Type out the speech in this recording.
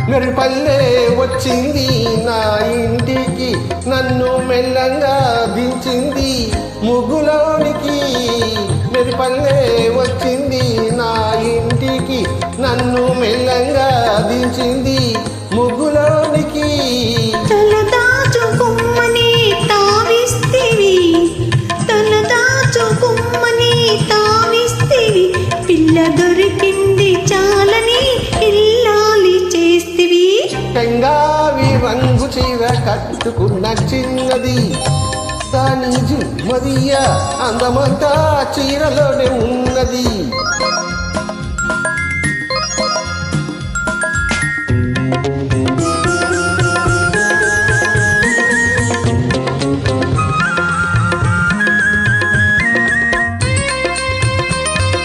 మెరుపల్లే వచ్చింది నా ఇంటికి, నన్ను మెల్లంగా దించింది ముగ్గులోనికి. మెరుపల్లే వచ్చింది నా ఇంటికి, నన్ను మెల్లంగా దించింది ముగ్గులోనికి. తలదాచుకుమ్మని తావిస్తివి, తలదాచుకుమ్మని తావిస్తివి, పిల్ల దొరికింది చాలని ఇల్లాలి చేస్తివి. పెంగావి రంగు చీర కట్టుకున్న చిన్నది, దాని జుమ్మదియ అందమంతా చీరలోనే ఉన్నది.